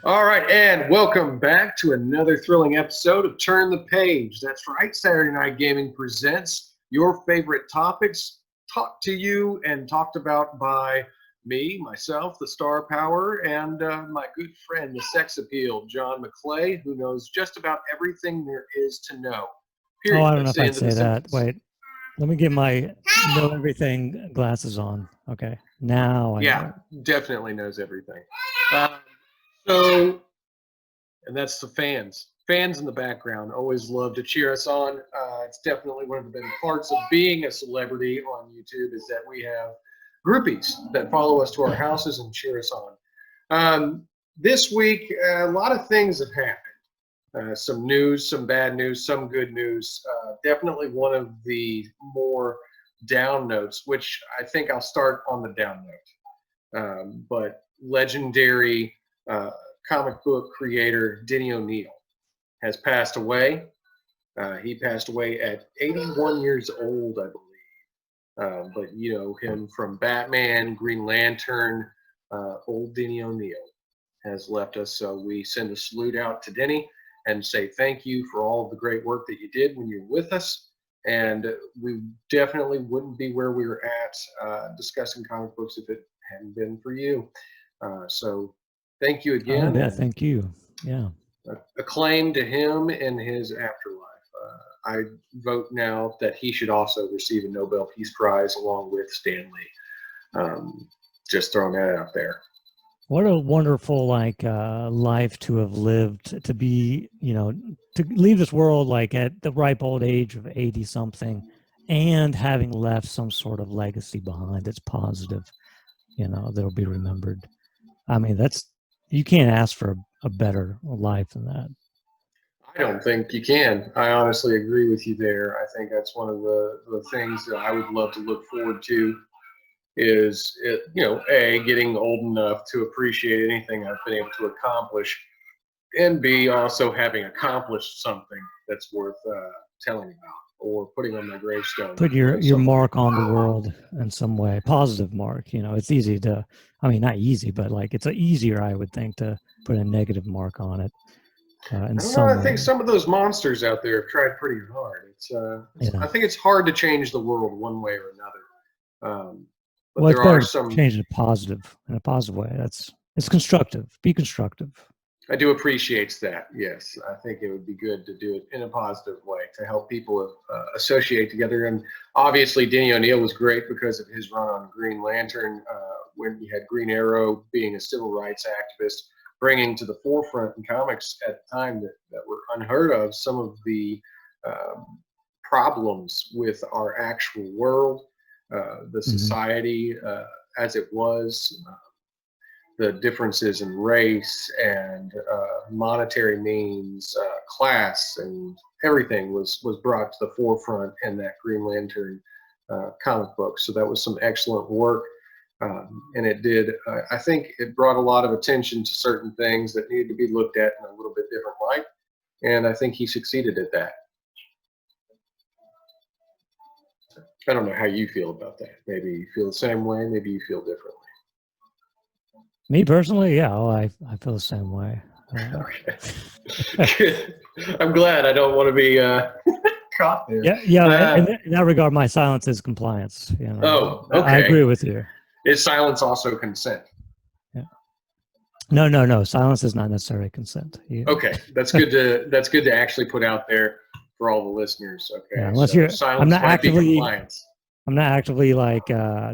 All right, and welcome back to another thrilling episode of Turn the Page. That's right, Saturday Night Gaming presents your favorite topics, talked to you and talked about by me, myself, the star power, and my good friend, the sex appeal, John McClay, who knows just about everything there is to know. Oh, Period. I don't know That's if the I'd end of the say that. sentence. Wait, let me get my know everything glasses on. Okay, now I Yeah, know. definitely knows everything. Um, so and that's the fans. Fans in the background always love to cheer us on. It's definitely one of the better parts of being a celebrity on YouTube is that we have groupies that follow us to our houses and cheer us on. This week, a lot of things have happened. Some news, some bad news, some good news. Definitely one of the more down notes, which I think I'll start on the down note. But legendary uh, comic book creator Denny O'Neil has passed away. He passed away at 81 years old, I believe. But you know him from Batman, Green Lantern. Old Denny O'Neil has left us, so we send a salute out to Denny and say thank you for all of the great work that you did when you were with us. And we definitely wouldn't be where we were at discussing comic books if it hadn't been for you. So thank you Oh, again, yeah, and thank you. Yeah. acclaim to him in his afterlife. I vote now that he should also receive a Nobel Peace Prize along with Stan Lee. Just throwing that out there. What a wonderful life to have lived, to be, to leave this world like at the ripe old age of 80 something and having left some sort of legacy behind that's positive, that'll be remembered. I mean, you can't ask for a better life than that. I don't think you can. I honestly agree with you there. I think that's one of the things that I would love to look forward to is, A, getting old enough to appreciate anything I've been able to accomplish, and B, also having accomplished something that's worth telling about or putting on my gravestone. Put your Some mark on the world in some way, positive mark. It's easy to, I mean, not easy, but like it's easier, I would think, to put a negative mark on it in I don't know. some I think way. some of those monsters out there have tried pretty hard. Yeah. I think it's hard to change the world one way or another. But Well, it's there are better to some. change it positive in a positive way. It's constructive. Be constructive. I do appreciate that. Yes, I think it would be good to do it in a positive way to help people associate together. And obviously, Denny O'Neil was great because of his run on Green Lantern when he had Green Arrow being a civil rights activist, bringing to the forefront in comics at the time that were unheard of some of the um, problems with our actual world, the Hmm. society as it was. The differences in race and monetary means, class, and everything was brought to the forefront in that Green Lantern comic book. So that was some excellent work. And it did, I think it brought a lot of attention to certain things that needed to be looked at in a little bit different light. And I think he succeeded at that. I don't know how you feel about that. Maybe you feel the same way, maybe you feel differently. Me personally, yeah, I feel the same way. Okay. I'm glad I don't want to be caught there. Yeah, yeah. Uh, In that regard, my silence is compliance. oh, I agree okay. with you. Is silence also consent? Yeah. No, no, no. Silence is not necessarily consent. Okay, that's good to actually put out there for all the listeners. Yeah, Okay, unless so you're, silence might be compliance. I'm not actively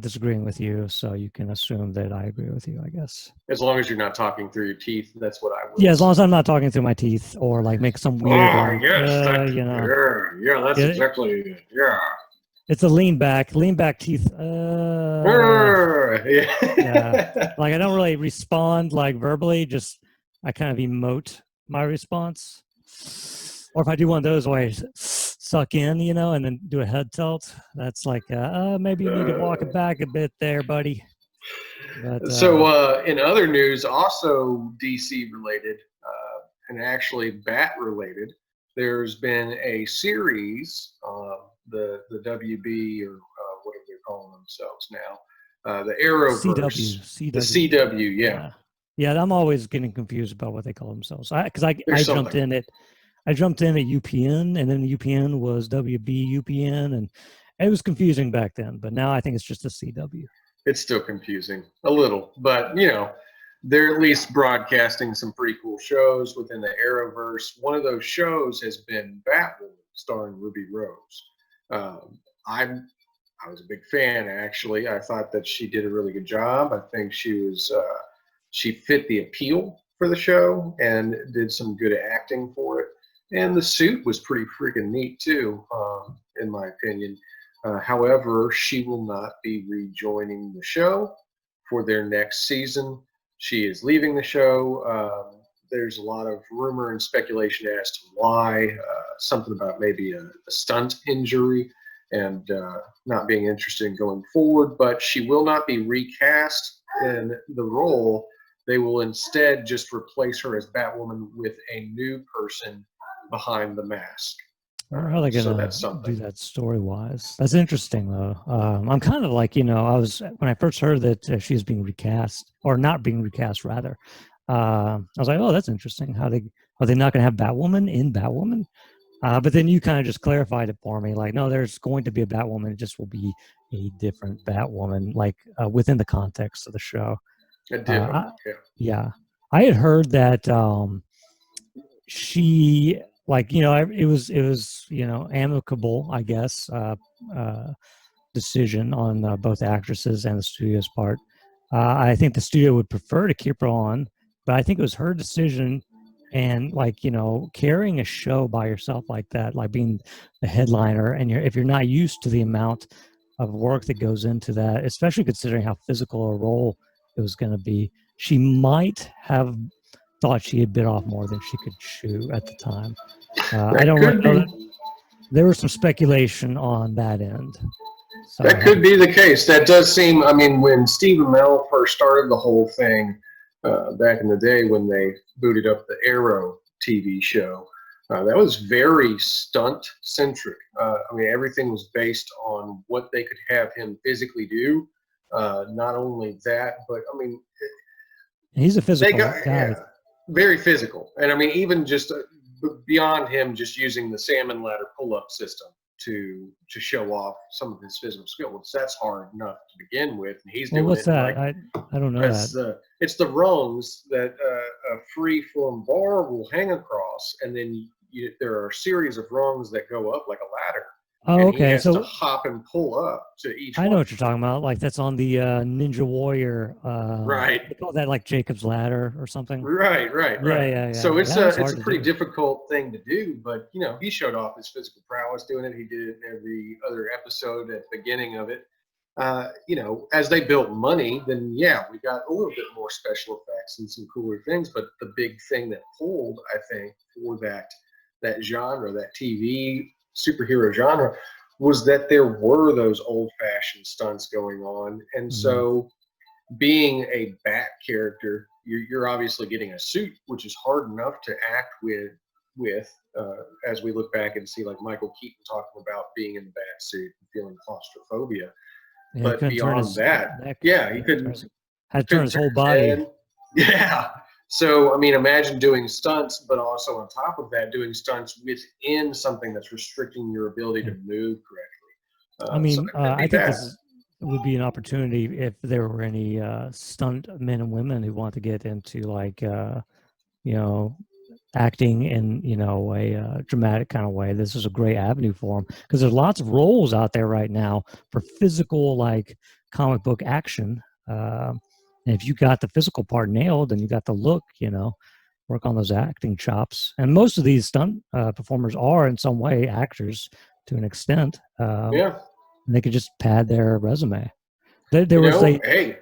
disagreeing with you, so you can assume that I agree with you, I guess. As long as you're not talking through your teeth, that's what I will Yeah, as long as assume. I'm not talking through my teeth or like make some weird Oh yes, yeah, that's it, exactly it. Yeah. it's a lean back teeth. Yeah, Yeah. like I don't really respond like verbally, just I kind of emote my response. Or if I do one of those where I suck in, and then do a head tilt, that's like, maybe you need to walk it back a bit there, buddy. But So, in other news, also DC related, and actually Bat related, there's been a series, the WB or whatever they're calling themselves now, the Arrowverse, CW, the CW, CW, yeah. yeah. Yeah, I'm always getting confused about what they call themselves. Because I There's jumped something. in at UPN, and then the UPN was WB UPN, and it was confusing back then. But now I think it's just a CW. It's still confusing a little, but they're at least broadcasting some pretty cool shows within the Arrowverse. One of those shows has been Batwoman, starring Ruby Rose. Um, I'm I was a big fan, actually. I thought that she did a really good job. I think she fit the appeal for the show and did some good acting for it. And the suit was pretty freaking neat too, in my opinion. However, she will not be rejoining the show for their next season. She is leaving the show. There's a lot of rumor and speculation as to why. Something about maybe a stunt injury and not being interested in going forward. But she will not be recast in the role. They will instead just replace her as Batwoman with a new person behind the mask. I wonder how they're So gonna that's do something. that story wise. That's interesting though. I'm kind of like, I was when I first heard that she was being recast or not being recast rather. I was like, oh, that's interesting. How they are they not going to have Batwoman in Batwoman? But then you kind of just clarified it for me. Like, no, there's going to be a Batwoman. It just will be a different Batwoman, like within the context of the show. A Uh, different, I, yeah. yeah, I had heard that she like it was amicable, I guess, uh decision on both the actresses and the studio's part. I think the studio would prefer to keep her on, but I think it was her decision. And like carrying a show by yourself like that, like being the headliner, and if you're not used to the amount of work that goes into that, especially considering how physical a role it was going to be, she might have thought she had bit off more than she could chew at the time. I That don't really could know be. that there was some speculation on that end. So I That could haven't. be the case. That does seem. I mean, when Stephen Amell first started the whole thing back in the day, when they booted up the Arrow TV show, that was very stunt centric. I mean, everything was based on what they could have him physically do. Not only that, but I mean, He's a they physical got, guy. yeah, very physical. And I mean, even just beyond him just using the salmon ladder pull up system to show off some of his physical skills. That's hard enough to begin with, and he's Well, doing what's it in that? like I don't know that. it's the rungs that a free form bar will hang across, and then there are a series of rungs that go up like a ladder, Oh, and he okay. has to So hop and pull up to each I know one. what you're talking about. Like that's on the Ninja Warrior. Right. They call that like Jacob's Ladder or something. Right, right, Yeah, right. yeah, So yeah. it's That a was it's hard a to pretty do. difficult thing to do, but he showed off his physical prowess doing it. He did it in every other episode at the beginning of it. As they built money, then yeah, we got a little bit more special effects and some cooler things. But the big thing that pulled, I think, for that genre, that TV superhero genre, was that there were those old fashioned stunts going on, and Mhm. so being a bat character, you're obviously getting a suit, which is hard enough to act with as we look back and see like Michael Keaton talking about being in the bat suit and feeling claustrophobia. Yeah, he But couldn't turn beyond his that, neck. yeah, he Yeah, had to turn couldn't his turn whole his body. head. Yeah. So I mean, imagine doing stunts, but also on top of that, doing stunts within something that's restricting your ability Yeah. to move correctly. I So mean, that could I be think bad. this would be an opportunity if there were any stunt men and women who want to get into like you know acting in a dramatic kind of way. This is a great avenue for them because there's lots of roles out there right now for physical like comic book action. And if you got the physical part nailed and you got the look, work on those acting chops. And most of these stunt performers are in some way actors to an extent. Yeah. And they could just pad their resume. There was a Hey,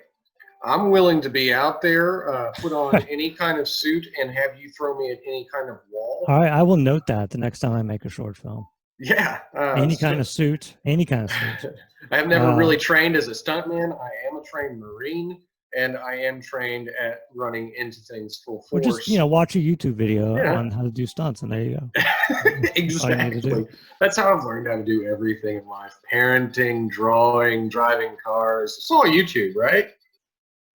I'm willing to be out there, put on any kind of suit, and have you throw me at any kind of wall. all right, I will note that the next time I make a short film. Yeah. Any kind of suit, any kind of suit. I have never Uh, really trained as a stuntman. I am a trained Marine, and I am trained at running into things full or just force. watch a YouTube video Yeah, on how to do stunts, and there you go. That's all you need to do. exactly. That's how I've learned how to do everything in life: parenting, drawing, driving cars. It's all YouTube, right?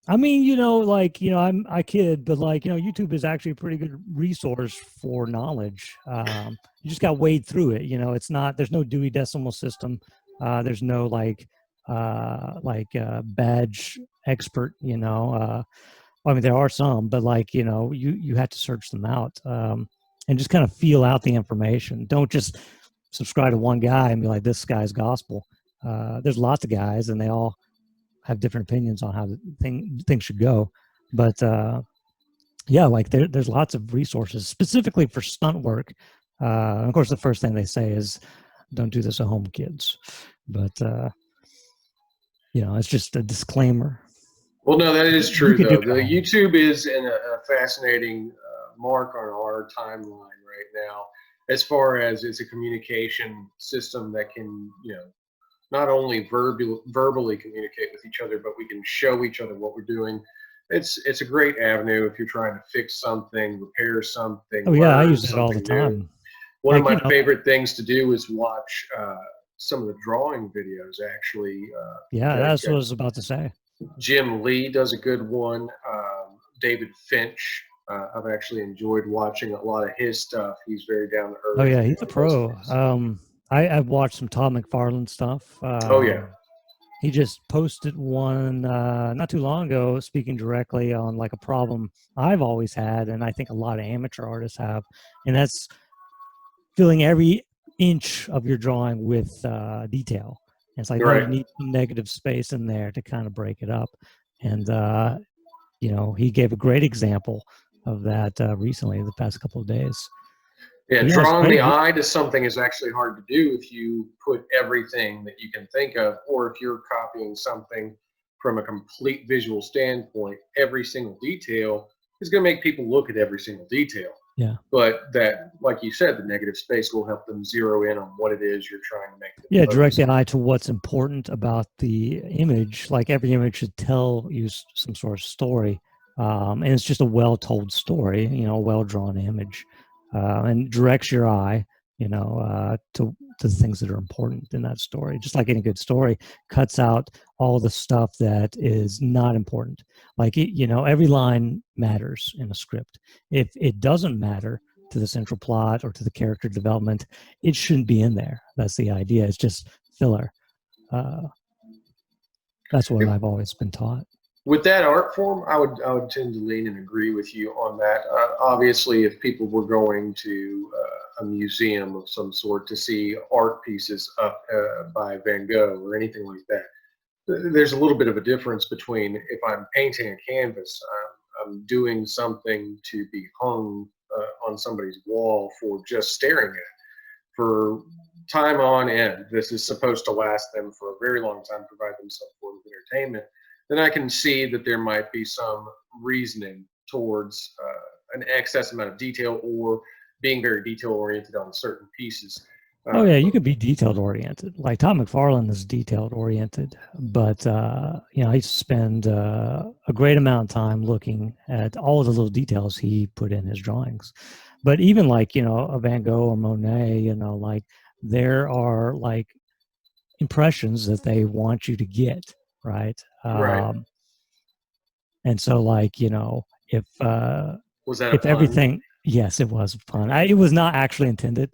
I mean, I kid, but YouTube is actually a pretty good resource for knowledge. You just got to wade through it. It's not, there's no Dewey Decimal System. There's no badge expert, I mean, there are some, but you have to search them out, and just kind of feel out the information. Don't just subscribe to one guy and be like, this guy's gospel. There's lots of guys and they all have different opinions on how things should go. But yeah, there's lots of resources specifically for stunt work. Of course, the first thing they say is, don't do this at home, kids. But it's just a disclaimer. Well, no, that is You true, could do though. it The at home. YouTube is in a fascinating mark on our timeline right now, as far as it's a communication system that can, not only verbally communicate with each other, but we can show each other what we're doing. It's a great avenue if you're trying to fix something, repair something, Oh yeah, I learn use it all the something new. time. One of Like, my favorite things to do is watch some of the drawing videos. Actually, yeah, that that's what I was about to say. Jim Lee does a good one. David Finch. I've actually enjoyed watching a lot of his stuff. He's very down to Oh earth yeah, he's a on most pro. things. I've watched some Todd McFarlane stuff. Oh yeah, He just posted one not too long ago, speaking directly on like a problem I've always had, and I think a lot of amateur artists have, and that's filling every inch of your drawing with detail. And it's like, no, you right. need some negative space in there to kind of break it up. And he gave a great example of that recently, the past couple of days. Yeah, But yeah, it's drawing great. the eye to something is actually hard to do if you put everything that you can think of, or if you're copying something from a complete visual standpoint. Every single detail is going to make people look at every single detail. Yeah. But that, like you said, the negative space will help them zero in on what it is you're trying to make them Yeah, direct focus the on. eye to what's important about the image. Like every image should tell you some sort of story, and it's just a well-told story. A well-drawn image, and directs your eye, to the things that are important in that story. Just like any good story, cuts out all the stuff that is not important. Like every line matters in a script. If it doesn't matter to the central plot or to the character development, it shouldn't be in there. That's the idea. It's just filler. Uh, that's what I've always been taught. With that art form, I would tend to lean and agree with you on that. Obviously, if people were going to a museum of some sort to see art pieces up by Van Gogh or anything like that, there's a little bit of a difference between if I'm painting a canvas, I'm doing something to be hung on somebody's wall for just staring at for time on end. This is supposed to last them for a very long time, provide them some form of entertainment. Then I can see that there might be some reasoning towards an excess amount of detail or being very detail oriented on certain pieces. Oh yeah, you But could be detailed oriented. Like Tom McFarlane is detailed oriented, but I spend a great amount of time looking at all of the little details he put in his drawings. But even like a Van Gogh or Monet, like there are like impressions that they want you to get, right? right, And so if was that a if pun? everything, yes, it was a pun. It was not actually intended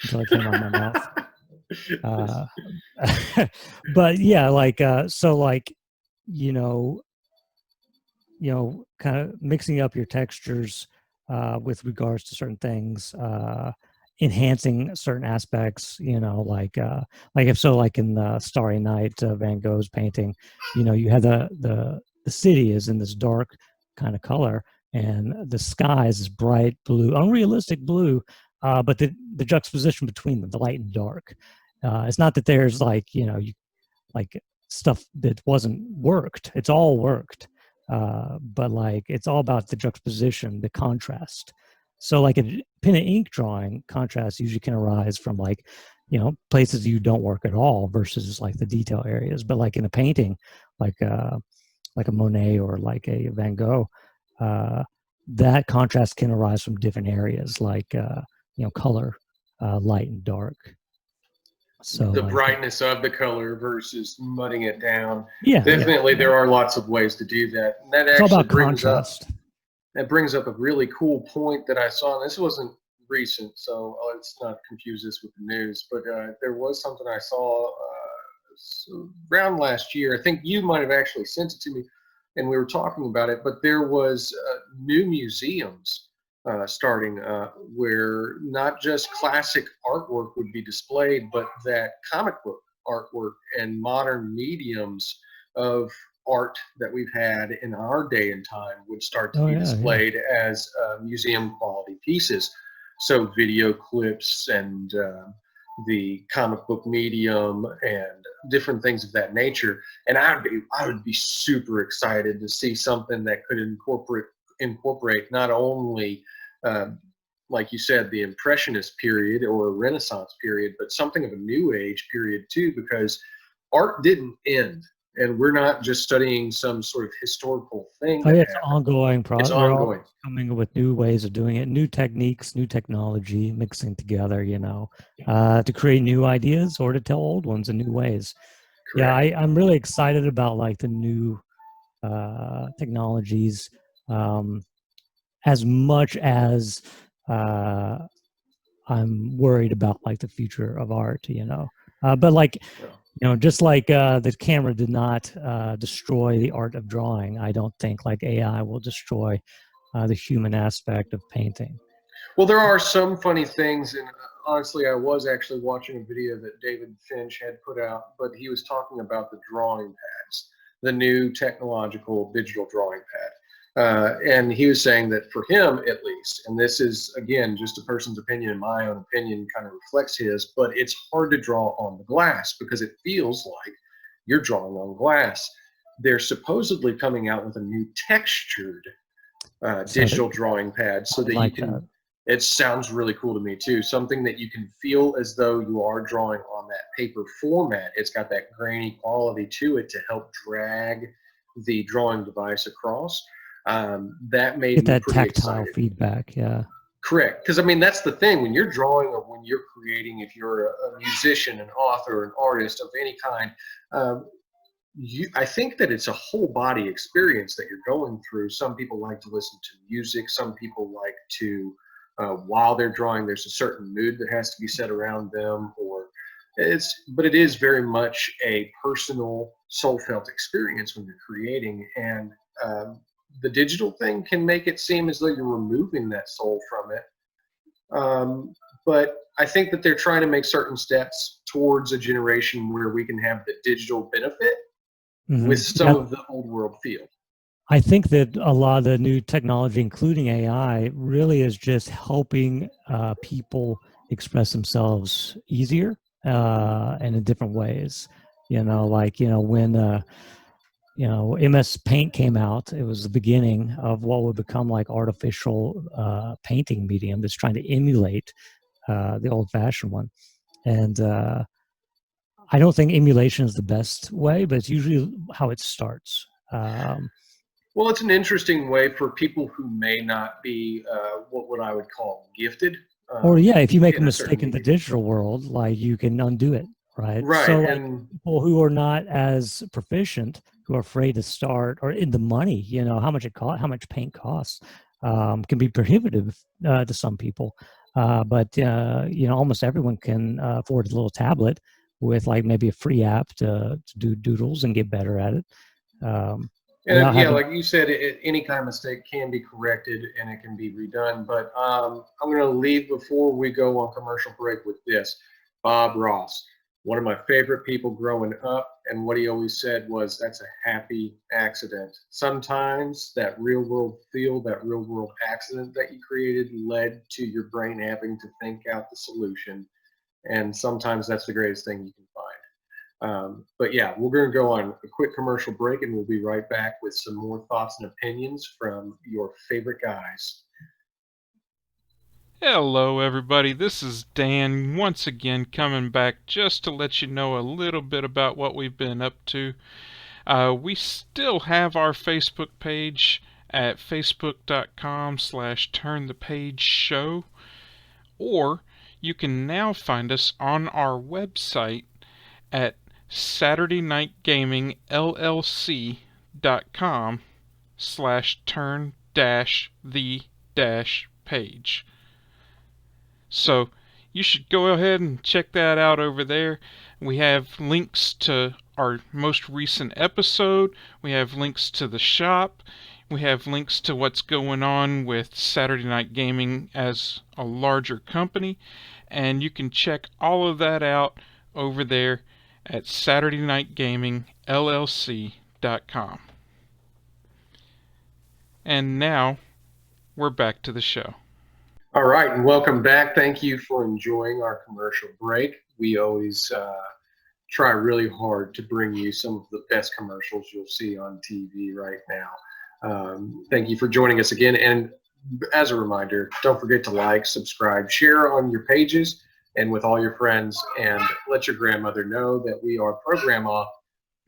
until it came out of my mouth. Uh, but yeah, you know, kind of mixing up your textures with regards to certain things, enhancing certain aspects. Like if so, like in the Starry Night, Van Gogh's painting, you have the city is in this dark kind of color, and the sky is this bright blue, unrealistic blue. But the juxtaposition between them, the light and dark, it's not that there's like stuff that wasn't worked. It's all worked, but like it's all about the juxtaposition, the contrast. So like a pen and ink drawing, contrast usually can arise from places you don't work at all versus like the detail areas. But like in a painting, like like a Monet or like a Van Gogh, uh, that contrast can arise from different areas, like color, light and dark. So The like, brightness of the color versus mudding it down. yeah, Definitely, there are lots of ways to do that. And that it's all actually about brings up contrast. a really cool point that I saw. And this wasn't recent, so let's not confuse this with the news. But there was something I saw around last year. I think you might have actually sent it to me, and we were talking about it. But there was new museums starting where not just classic artwork would be displayed, but that comic book artwork and modern mediums of art that we've had in our day and time would start to Oh be yeah, yeah. displayed as museum quality pieces. So video clips and the comic book medium and different things of that nature. And I would be super excited to see something that could incorporate not only um, like you said, the Impressionist period or Renaissance period, but something of a New Age period too, because art didn't end. And we're not just studying some sort of historical thing Oh that yeah, it's an happened. ongoing It's process. They're ongoing. always coming up with new ways of doing it, new techniques, new technology, mixing together, to create new ideas or to tell old ones in new ways. Yeah, Correct. I'm really excited about like the new technologies, um, as much as uh, I'm worried about like the future of art. But like, Well, just like the camera did not destroy the art of drawing, I don't think like AI will destroy the human aspect of painting. well, there are some funny things, and honestly, I was actually watching a video that David Finch had put out, but he was talking about the drawing pads, the new technological digital drawing pad. And he was saying that for him, at least, and this is again just a person's opinion, and my own opinion kind of reflects his, but it's hard to draw on the glass because it feels like you're drawing on glass. They're supposedly coming out with a new textured So digital drawing pad I so would that you like can. that. It sounds really cool to me too. Something that you can feel as though you are drawing on that paper format. It's got that grainy quality to it to help drag the drawing device across. That made Get me that pretty tactile excited. feedback. Yeah. Correct. Because I mean, that's the thing when you're drawing or when you're creating, if you're a musician, an author, an artist of any kind, um, I think that it's a whole body experience that you're going through. Some people like to listen to music. Some people like to, while they're drawing, there's a certain mood that has to be set around them, but it is very much a personal, soul felt experience when you're creating. And the digital thing can make it seem as though you're removing that soul from it. But I think that they're trying to make certain steps towards a generation where we can have the digital benefit with some Yeah, of the old world feel. I think that a lot of the new technology, including AI, really is just helping people express themselves easier and in different ways. When MS Paint came out, it was the beginning of what would become like artificial painting medium that's trying to emulate the old-fashioned one. And I don't think emulation is the best way, but it's usually how it starts. Well, it's an interesting way for people who may not be what I would call gifted Or yeah, if you make a in a certain mistake in the medium. digital world, like you can undo it, right? Right. So like And people who are not as proficient, who are afraid to start, or in the money, how much it cost, how much paint costs, can be prohibitive to some people. But almost everyone can afford a little tablet with like maybe a free app to do doodles and get better at it And without yeah, having. like you said, any kind of mistake can be corrected and it can be redone. But I'm going to leave before we go on commercial break with this. Bob Ross, one of my favorite people growing up, and what he always said was, "That's a happy accident." Sometimes that real world feel, that real world accident that you created, led to your brain having to think out the solution, and sometimes that's the greatest thing you can find. But yeah, we're going to go on a quick commercial break and we'll be right back with some more thoughts and opinions from your favorite guys. Hello, everybody. This is Dan once again coming back just to let you know a little bit about what we've been up to. We still have our Facebook page at facebook.com/turnthepage show, or you can now find us on our website at SaturdayNightGaming LLC.com/turn-the-page. So you should go ahead and check that out over there. We have links to our most recent episode. We have links to the shop. We have links to what's going on with Saturday Night Gaming as a larger company. And you can check all of that out over there at SaturdayNightGamingLLC.com. And now we're back to the show. All right, and welcome back. Thank you for enjoying our commercial break. We always try really hard to bring you some of the best commercials you'll see on TV right now. Thank you for joining us again. And as a reminder, don't forget to like, subscribe, share on your pages and with all your friends, and let your grandmother know that we are Pro Grandma,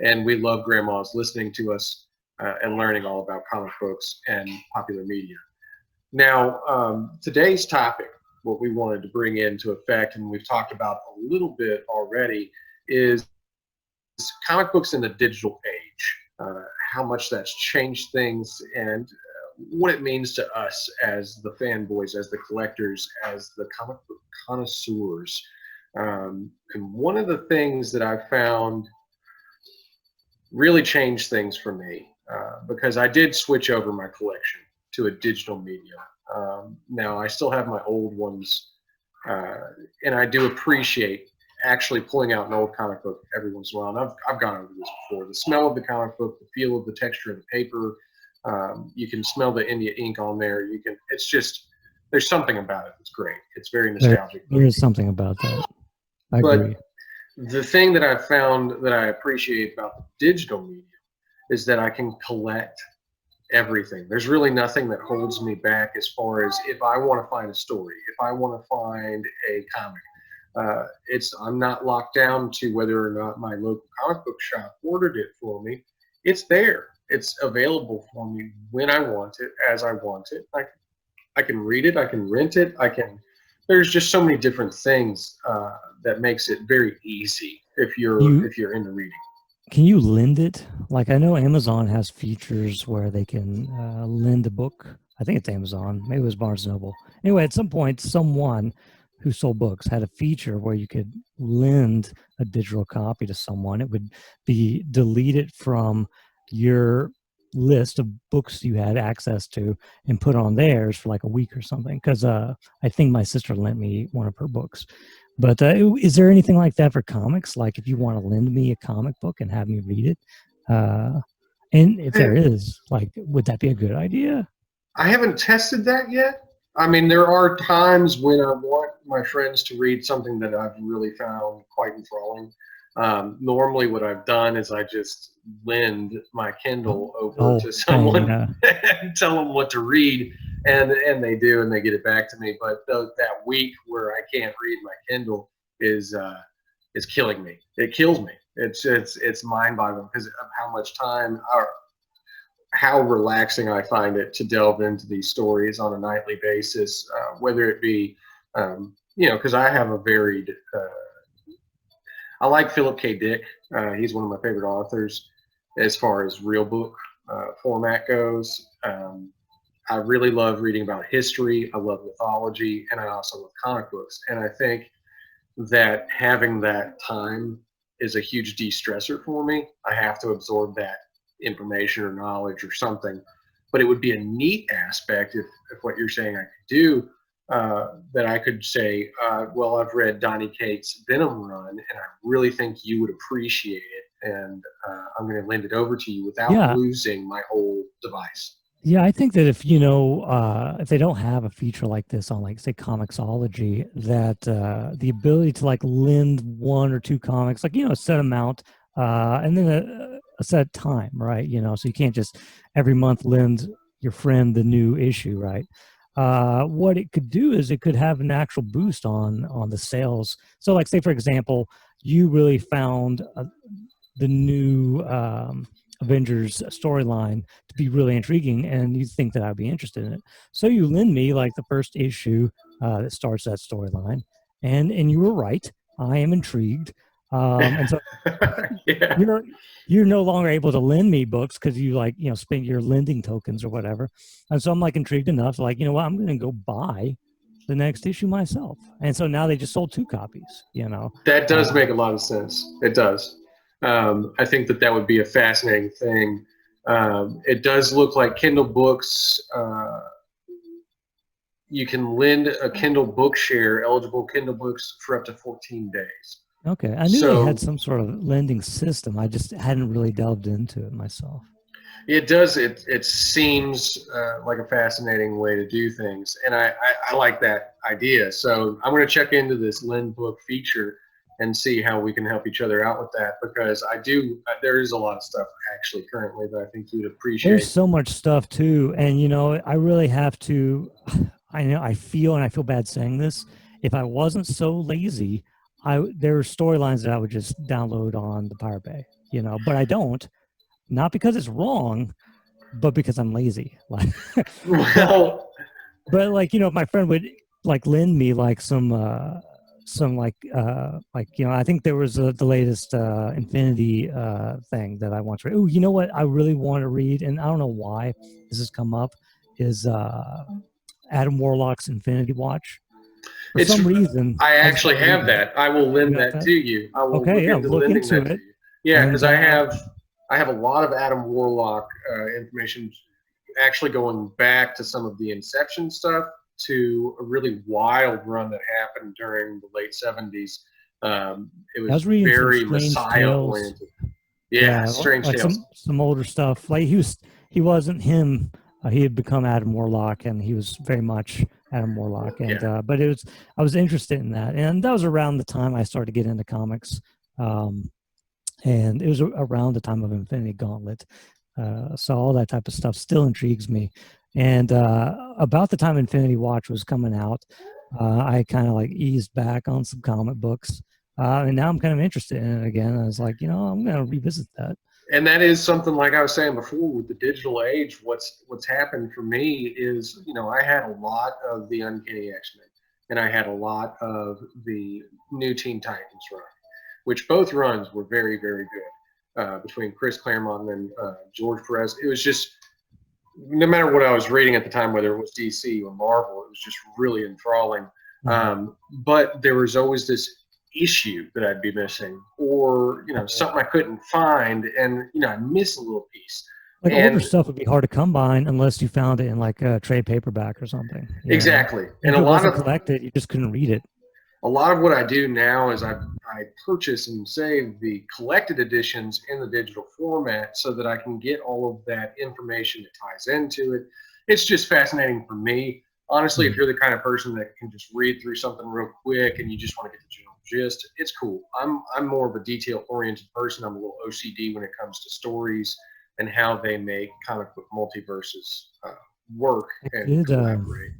and we love grandmas listening to us and learning all about comic books and popular media. Now, today's topic, what we wanted to bring into effect, and we've talked about a little bit already, is comic books in the digital age, how much that's changed things, and what it means to us as the fanboys, as the collectors, as the comic book connoisseurs. And one of the things that I found really changed things for me, because I did switch over my collection to a digital media. Now I still have my old ones, and I do appreciate actually pulling out an old comic book every once in a while. And I've gone over this before. The smell of the comic book, the feel of the texture of the paper, you can smell the India ink on there. It's just, there's something about it that's great. It's very nostalgic. There is something about that. I agree. The thing that I found that I appreciate about the digital medium is that I can collect everything. There's really nothing that holds me back as far as if I want to find a story, if I want to find a comic. I'm not locked down to whether or not my local comic book shop ordered it for me. It's there. It's available for me when I want it, as I want it. I can read it. I can rent it. There's just so many different things that makes it very easy if you're into reading. Can you lend it? Like, I know Amazon has features where they can lend a book. I think it's Amazon. Maybe it was Barnes & Noble. Anyway, at some point, someone who sold books had a feature where you could lend a digital copy to someone. It would be deleted from your list of books you had access to and put on theirs for like a week or something. Because I think my sister lent me one of her books. But is there anything like that for comics? Like if you want to lend me a comic book and have me read it? And if there is, like, would that be a good idea? I haven't tested that yet. I mean, there are times when I want my friends to read something that I've really found quite enthralling. Normally what I've done is I just lend my Kindle over to someone and tell them what to read, and they do, and they get it back to me. But that week where I can't read my Kindle is killing me. It kills me. It's mind-boggling because of how much time or how relaxing I find it to delve into these stories on a nightly basis, whether it be, because I have a varied, I like Philip K. Dick. He's one of my favorite authors as far as real book format goes. I really love reading about history. I love mythology, and I also love comic books. And I think that having that time is a huge de-stressor for me. I have to absorb that information or knowledge or something, but it would be a neat aspect if what you're saying I could do, that I could say, well, I've read Donny Cates' Venom run, and I really think you would appreciate it, and I'm going to lend it over to you without losing my whole device. Yeah, I think that if if they don't have a feature like this on, like, say, Comixology, that the ability to like lend one or two comics, like, a set amount, and then a set time, right? So you can't just every month lend your friend the new issue, right? What it could do is it could have an actual boost on the sales. So, like, say for example, you really found the new Avengers storyline to be really intriguing, and you think that I'd be interested in it. So you lend me like the first issue that starts that storyline, And you were right. I am intrigued. And so Yeah. you're no longer able to lend me books because you like, you know, spend your lending tokens or whatever. And so I'm like intrigued enough, like, you know what, I'm going to go buy the next issue myself. And so now they just sold 2 copies, you know. That does make a lot of sense. It does. I think that would be a fascinating thing. It does look like Kindle books. You can lend a Kindle book share, eligible Kindle books, for up to 14 days. Okay. I knew they had some sort of lending system. I just hadn't really delved into it myself. It does. It seems like a fascinating way to do things, and I like that idea. So I'm going to check into this lend book feature and see how we can help each other out with that, because there is a lot of stuff actually currently that I think you'd appreciate. There's so much stuff too, and you know, I really have to. I know I feel bad saying this. If I wasn't so lazy, there are storylines that I would just download on the Pirate Bay, you know, but I don't. Not because it's wrong, but because I'm lazy. Like, but like, you know, if my friend would like lend me like some like you know, I think there was the latest Infinity thing that I want to read. Oh, you know what I really want to read, and I don't know why this has come up, is Adam Warlock's Infinity Watch. For some reason, I actually have that. I will lend that to you. I will look into it. To you. Yeah, because I have a lot of Adam Warlock information, actually going back to some of the Inception stuff, to a really wild run that happened during the late 70s. It was very Messiah oriented. Yeah, Strange like Tales. Some older stuff. Like he wasn't him. He had become Adam Warlock, and he was very much Adam Warlock. And but I was interested in that, and that was around the time I started to get into comics. And it was around the time of Infinity Gauntlet. So all that type of stuff still intrigues me. And about the time Infinity Watch was coming out, I kind of like eased back on some comic books. And now I'm kind of interested in it again. I was like, you know, I'm going to revisit that. And that is something, like I was saying before, with the digital age, what's happened for me is, you know, I had a lot of the Uncanny X-Men, and I had a lot of the New Teen Titans run, which both runs were very, very good, between Chris Claremont and George Perez. It was just, no matter what I was reading at the time, whether it was DC or Marvel, it was just really enthralling. But there was always this issue that I'd be missing, or, you know, something I couldn't find, and, you know, I miss a little piece. Like older stuff would be hard to combine unless you found it in like a trade paperback or something. Exactly. And a lot of collected, you just couldn't read it. A lot of what I do now is I purchase and save the collected editions in the digital format so that I can get all of that information that ties into it. It's just fascinating for me. Honestly, if you're the kind of person that can just read through something real quick and you just want to get the general gist, it's cool. I'm more of a detail-oriented person. I'm a little OCD when it comes to stories and how they make comic book multiverses work and collaborate.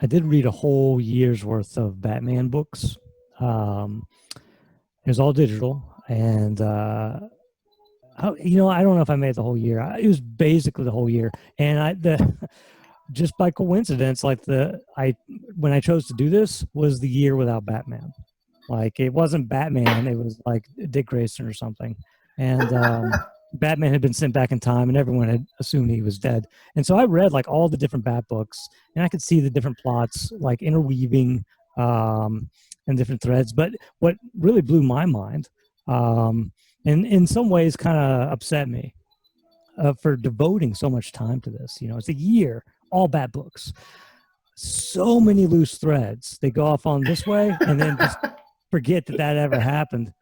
I did read a whole year's worth of Batman books. It was all digital, and you know, I don't know if I made the whole year. It was basically the whole year, and just by coincidence, like when I chose to do this was the year without Batman. Like, it wasn't Batman, it was like Dick Grayson or something, and Batman had been sent back in time, and everyone had assumed he was dead. And so I read like all the different Bat books, and I could see the different plots like interweaving and different threads. But what really blew my mind, and in some ways kind of upset me, for devoting so much time to this. You know, it's a year, all Bat books, so many loose threads. They go off on this way, and then just forget that ever happened.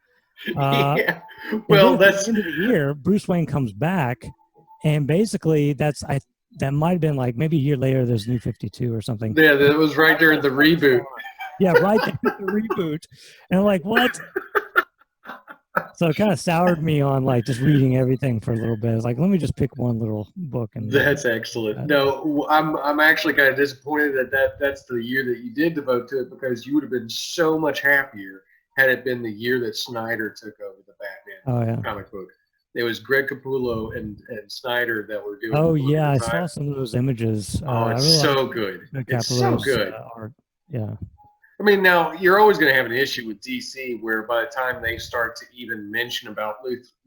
Yeah. Well, that's the end of the year. Bruce Wayne comes back, and basically that might have been like maybe a year later. There's New 52 or something. Yeah, that was right during the reboot. Yeah, right during the reboot, and I'm like, what? So it kind of soured me on like just reading everything for a little bit. It's like, let me just pick one little book. And that's excellent. No, I'm actually kind of disappointed that's the year that you did devote to it, because you would have been so much happier had it been the year that Snyder took over the Batman comic book. It was Greg Capullo and Snyder that were doing. Oh yeah, I saw some of those images. Oh, it's so good. It's so good. Art. Yeah. I mean, now you're always going to have an issue with DC, where by the time they start to even mention about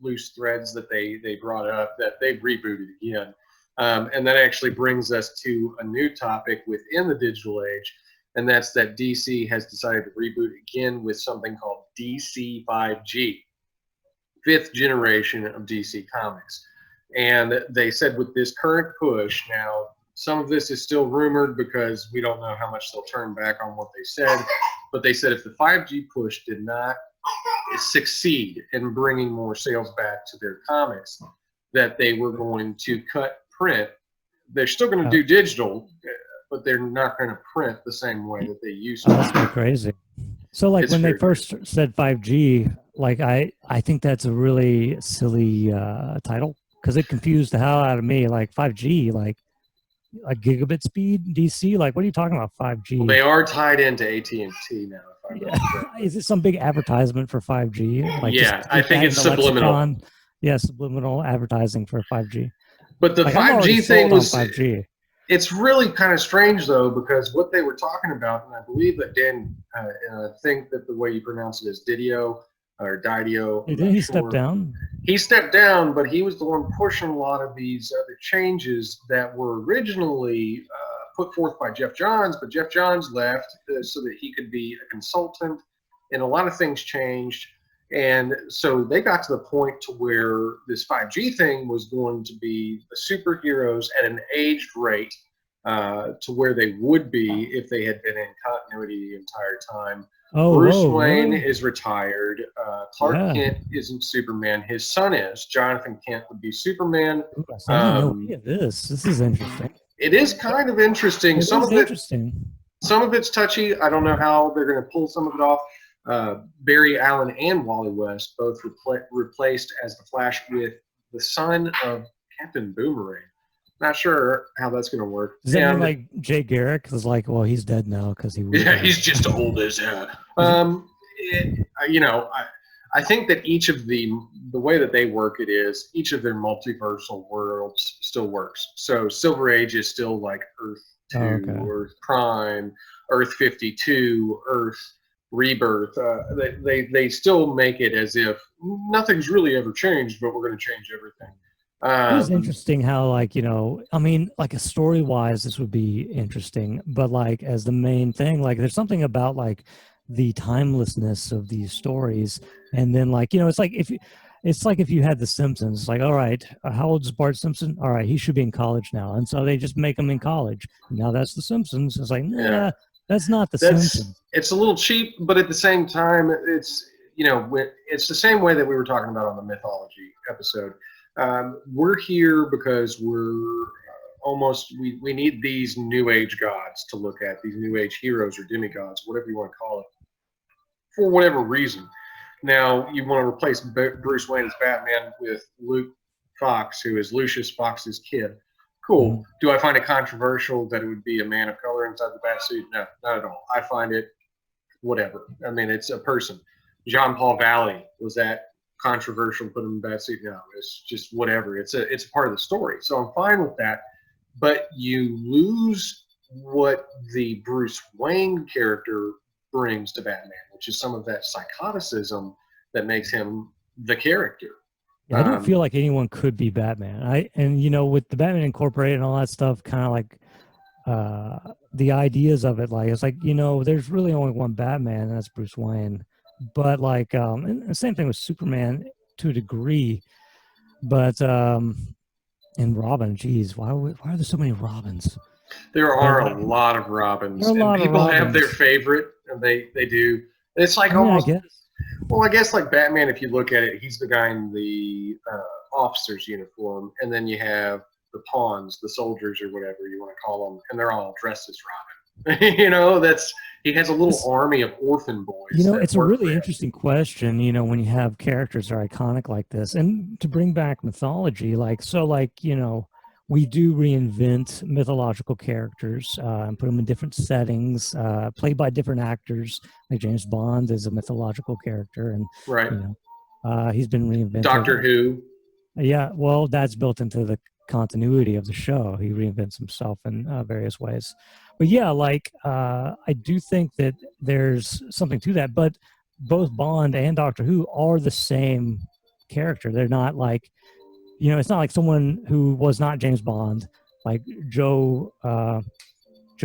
loose threads that they brought up, that they've rebooted again, and that actually brings us to a new topic within the digital age, and that's that DC has decided to reboot again with something called DC 5G, fifth generation of DC Comics. And they said with this current push, now some of this is still rumored because we don't know how much they'll turn back on what they said, but they said if the 5G push did not succeed in bringing more sales back to their comics, that they were going to cut print. They're still going to do digital, but they're not going to print the same way that they used to. Oh, that's pretty crazy. So like It's when they very first said 5G, like I think that's a really silly title because it confused the hell out of me. Like 5G, like gigabit speed DC. Like what are you talking about 5G? Well, they are tied into AT&T now. If I remember correctly. Is it some big advertisement for 5G? Like Yeah, just I keep think that it's in the subliminal. lexicon? Yeah, subliminal advertising for 5G. But the Like, I'm already 5G thing sold on was 5G. It's really kind of strange though, because what they were talking about, and I believe that Dan, I think that the way you pronounce it is Didio or Didio. Didn't he step down? He stepped down, but he was the one pushing a lot of these other changes that were originally put forth by Jeff Johns, but Jeff Johns left so that he could be a consultant, and a lot of things changed. And so they got to the point to where this 5G thing was going to be the superheroes at an aged rate to where they would be if they had been in continuity the entire time. Oh, Bruce whoa, Wayne really? is retired. Clark Yeah. Kent isn't Superman. His son is. Jonathan Kent would be Superman. Ooh, I didn't know any of this. This is interesting. It is kind of interesting. It Some is of it, interesting. some of it's touchy. I don't know how they're going to pull some of it off. Barry Allen and Wally West both replaced as the Flash with the son of Captain Boomerang. Not sure how that's going to work. Does that mean like Jay Garrick is like, well, he's dead now because he was. Yeah, he's just old as hell. You know, I think that each of the way that they work it is each of their multiversal worlds still works. So Silver Age is still like Earth 2, Earth Prime, Earth 52, Earth Rebirth. They still make it as if nothing's really ever changed, but we're going to change everything. It is interesting how, like, you know, I mean, like a story wise, this would be interesting, but like as the main thing, like there's something about like the timelessness of these stories. And then like, you know, it's like if you had The Simpsons, like, all right, how old is Bart Simpson? All right, he should be in college now. And so they just make him in college. Now that's The Simpsons. It's like, nah, that's not The Simpsons. It's a little cheap, but at the same time, it's, you know, it's the same way that we were talking about on the mythology episode. We're here because we're we need these new age gods to look at, these new age heroes or demigods, whatever you want to call it, for whatever reason. Now, you want to replace Bruce Wayne as Batman with Luke Fox, who is Lucius Fox's kid. Cool. Mm-hmm. Do I find it controversial that it would be a man of color inside the Batsuit? No, not at all. I find it whatever. I mean, it's a person. Jean Paul Valley, was that controversial, put him in a suit? No, it's just whatever. It's a part of the story. So I'm fine with that. But you lose what the Bruce Wayne character brings to Batman, which is some of that psychoticism that makes him the character. Yeah, I don't feel like anyone could be Batman. And you know, with the Batman Incorporated and all that stuff, kind of like the ideas of it, like it's like, you know, there's really only one Batman, and that's Bruce Wayne. But like, and the same thing with Superman to a degree. But and Robin, geez, why are there so many Robins? There are a lot of Robins, and people have their favorite, and they do. It's like almost. I guess like Batman, if you look at it, he's the guy in the officer's uniform, and then you have the pawns, the soldiers, or whatever you want to call them, and they're all dressed as Robin. You know, he has a little army of orphan boys. You know, it's a really interesting question, you know, when you have characters that are iconic like this. And to bring back mythology, like, so like, you know, we do reinvent mythological characters and put them in different settings, played by different actors. Like James Bond is a mythological character, and right, you know, he's been reinvented. Doctor Who. Yeah, well, that's built into the continuity of the show. He reinvents himself in various ways. But yeah, like I do think that there's something to that. But both Bond and Doctor Who are the same character. They're not like, you know, it's not like someone who was not James Bond, like Joe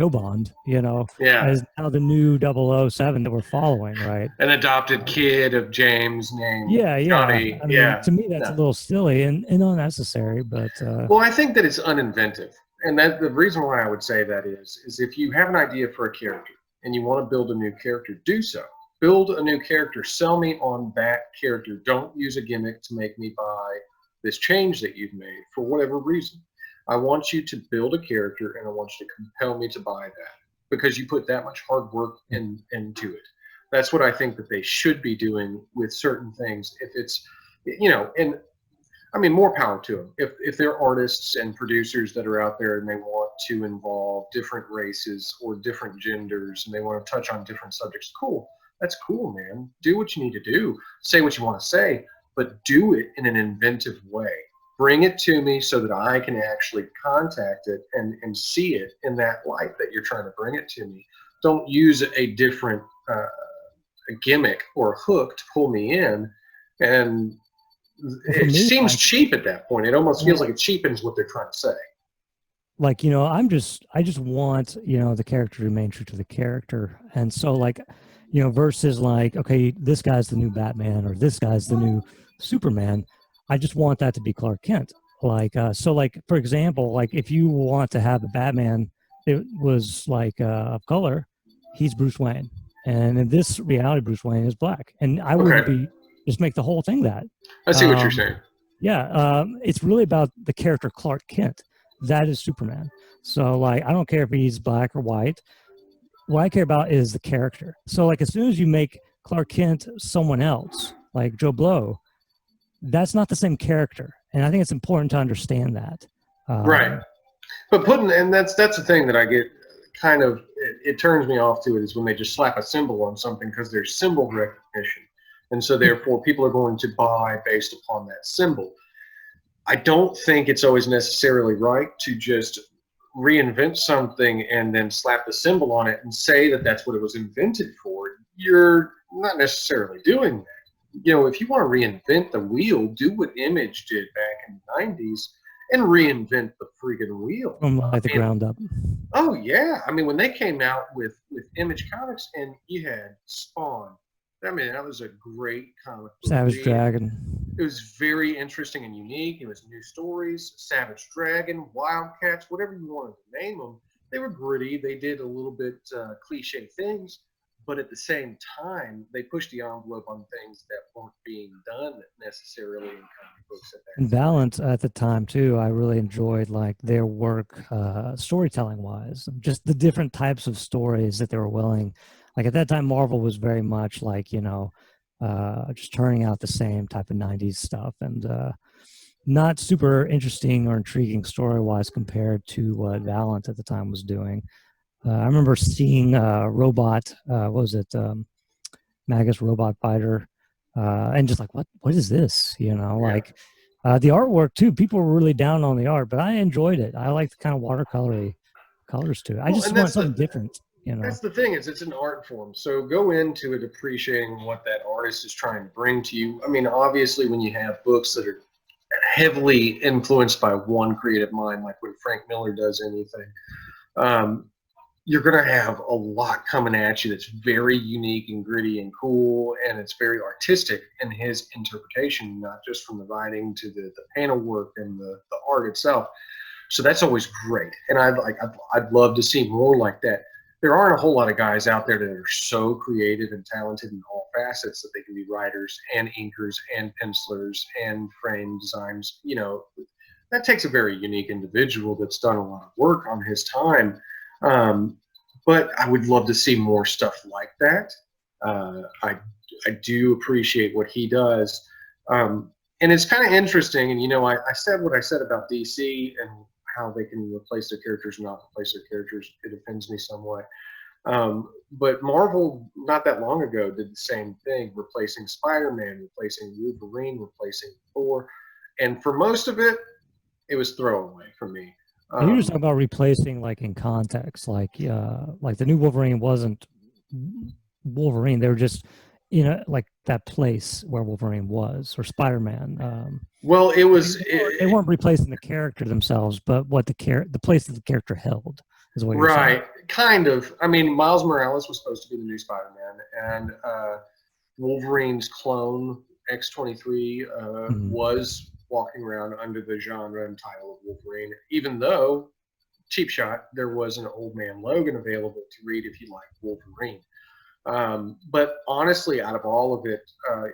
Bond, you know, Yeah, as now the new 007 that we're following, right? an adopted kid of James named Yeah, yeah. Johnny. I mean, Yeah, to me, that's a no. little silly and unnecessary, but Well, I think that it's uninventive, and that the reason why I would say that is if you have an idea for a character and you want to build a new character, do so. Build a new character. Sell me on that character. Don't use a gimmick to make me buy this change that you've made for whatever reason. I want you to build a character, and I want you to compel me to buy that because you put that much hard work into it. That's what I think that they should be doing with certain things. If it's, and I mean, more power to them. If they're artists and producers that are out there and they want to involve different races or different genders and they want to touch on different subjects, cool. That's cool, man. Do what you need to do. Say what you want to say, but do it in an inventive way. Bring it to me so that I can actually contact it and see it in that light that you're trying to bring it to me. Don't use a different a gimmick or hook to pull me in, and well, for it me, seems like, cheap at that point. It almost feels well, like it cheapens what they're trying to say. like, I just want, the character to remain true to the character. And so, like, versus like, okay, this guy's the new Batman or this guy's the new Superman. I just want that to be Clark Kent. Like, so, like, for example, like, if you want to have a Batman that was like of color, he's Bruce Wayne. And in this reality, Bruce Wayne is black. And I wouldn't Okay, be just make the whole thing that. I see what you're Um, saying. yeah, it's really about the character Clark Kent. That is Superman. So, like, I don't care if he's black or white. What I care about is the character. So, like, as soon as you make Clark Kent someone else, like Joe Blow, that's not the same character. And I think it's important to understand that. Right, but and that's the thing that I get kind of it turns me off to it is when they just slap a symbol on something because there's symbol recognition, and so therefore people are going to buy based upon that symbol. I don't think it's always necessarily right to just reinvent something and then slap the symbol on it and say that that's what it was invented for. You're not necessarily doing that. If you want to reinvent the wheel, do what Image did back in the 90s and reinvent the freaking wheel. From like the I mean, ground up. oh yeah. I mean, when they came out with Image Comics and you had Spawn, I mean, that was a great comic book Savage read. Dragon. It was very interesting and unique. It was new stories, Savage Dragon, Wildcats, whatever you wanted to name them. They were gritty. They did a little bit cliche things, but at the same time, they pushed the envelope on things that weren't being done necessarily in comic books at And that time. Balance at the time too, I really enjoyed like their work storytelling wise, just the different types of stories that they were willing. Like at that time, Marvel was very much like, just turning out the same type of 90s stuff and not super interesting or intriguing story wise compared to what Valiant at the time was doing. I remember seeing Robot, what was it? Magus Robot Fighter, and just like what is this? Yeah. Like the artwork too. People were really down on the art, but I enjoyed it. I like the kind of watercolory colors too. I Well, just and want something different. that's the thing is it's an art form. So go into it appreciating what that artist is trying to bring to you. I mean, obviously, when you have books that are heavily influenced by one creative mind, like when Frank Miller does anything, um, you're going to have a lot coming at you that's very unique and gritty and cool, and it's very artistic in his interpretation, not just from the writing to the panel work and the art itself. So that's always great, and I'd love to see more like that. There aren't a whole lot of guys out there that are so creative and talented in all facets that they can be writers and inkers and pencilers and frame designs. That takes a very unique individual that's done a lot of work on his time. Um, but I would love to see more stuff like that. I do appreciate what he does. And it's kind of interesting. And, I said what I said about DC and how they can replace their characters or not replace their characters. It offends me somewhat. But Marvel, not that long ago, did the same thing, replacing Spider-Man, replacing Wolverine, replacing Thor. And for most of it, it was throwaway for me. You're just talking about replacing, like in context, like the new Wolverine wasn't Wolverine. They were just like that place where Wolverine was, or Spider-Man. Well, it was They weren't replacing the character themselves, but what the place that the character held is what you're saying. right, kind of. I mean, Miles Morales was supposed to be the new Spider-Man, and Wolverine's clone X-23 was walking around under the genre and title of Wolverine, even though, cheap shot, there was an Old Man Logan available to read if you liked Wolverine. But honestly, out of all of it,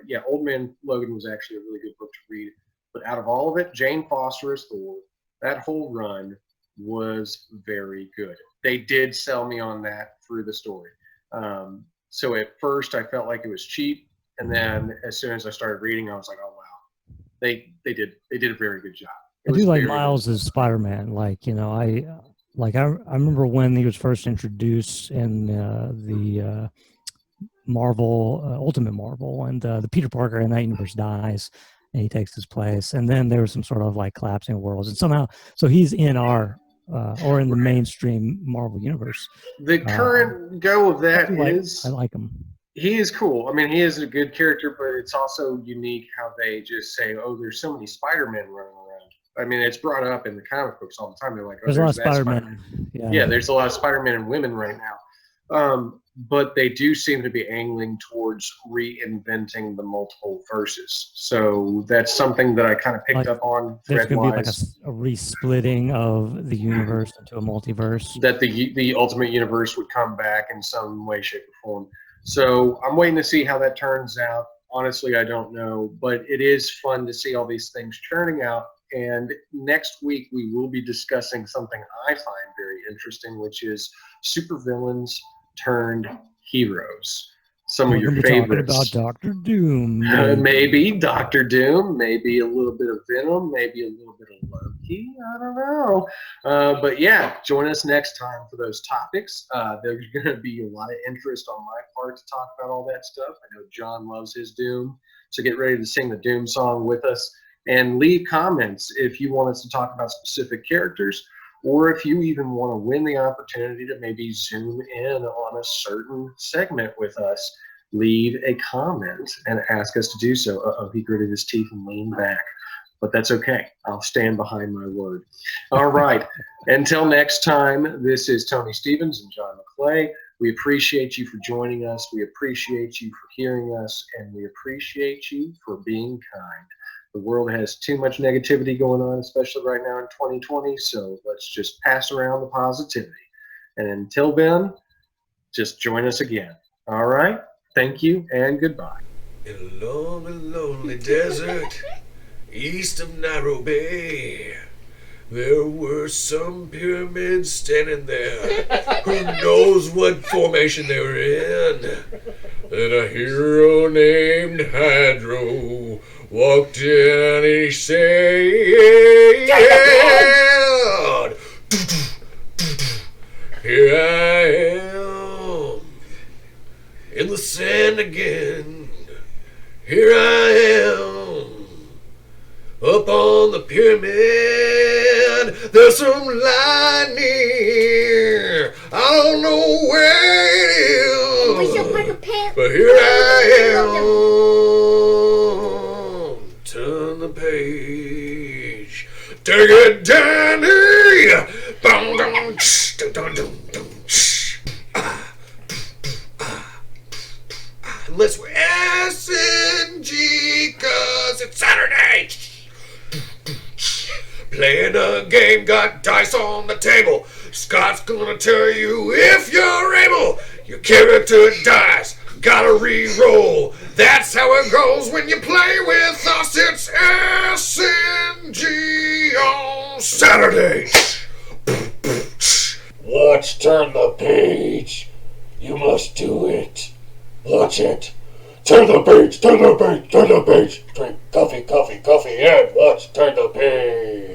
yeah, Old Man Logan was actually a really good book to read. But out of all of it, Jane Foster as Thor, that whole run was very good. They did sell me on that through the story. So at first, I felt like it was cheap, and then as soon as I started reading, I was like, oh wow, they did a very good job. I do like Miles as Spider-Man. Like I remember when he was first introduced in the Marvel, Ultimate Marvel, and the Peter Parker in that universe dies, and he takes his place. And then there was some sort of like collapsing of worlds, and somehow, so he's in our or in the mainstream Marvel universe. The current go of that is I like him. He is cool. I mean, he is a good character, but it's also unique how they just say, "Oh, there's so many Spider-Men running around." I mean, it's brought up in the comic books all the time. They're like, "Oh, there's a lot of Spider-Man." Yeah, there's a lot of Spider-Man and women right now. But they do seem to be angling towards reinventing the multiple verses. So that's something that I kind of picked up on. There's going to be like a resplitting of the universe into a multiverse. That the Ultimate Universe would come back in some way, shape, or form. So I'm waiting to see how that turns out. Honestly, I don't know. But it is fun to see all these things churning out. And next week, we will be discussing something I find very interesting, which is supervillains turned heroes. Some of your favorites. Talking about Dr. Doom. Maybe Dr. Doom, maybe a little bit of Venom, maybe a little bit of Loki. I don't know. But yeah, join us next time for those topics. There's going to be a lot of interest on my part to talk about all that stuff. I know John loves his Doom. So get ready to sing the Doom song with us. And leave comments if you want us to talk about specific characters, or if you even want to win the opportunity to maybe zoom in on a certain segment with us. Leave a comment and ask us to do so. Uh-oh, he gritted his teeth and leaned back. But that's okay. I'll stand behind my word. All right. Until next time, this is Tony Stevens and John McClay. We appreciate you for joining us. We appreciate you for hearing us. And we appreciate you for being kind. The world has too much negativity going on, especially right now in 2020. So let's just pass around the positivity. And until then, just join us again. All right. Thank you and goodbye. In a long and lonely desert east of Nairobi, there were some pyramids standing there. Who knows what formation they were in? And a hero named Hydro walked in and he said, "Here I am in the sand again. Here I am up on the pyramid. There's some light near. I don't know where it is, but here I am. Turn the page. Take it, Danny. Bum, dum, tsh, dum, dum, dum, dum, tsh. Unless we're SNG, cause it's Saturday. Playing a game, got dice on the table. Scott's gonna tell you if you're able. Your character dies, gotta re-roll. That's how it goes when you play with us. It's SNG on Saturday. Watch Turn the Page. You must do it. Watch it. Turn the page, turn the page, turn the page. Drink coffee, coffee, coffee, and watch Turn the Page.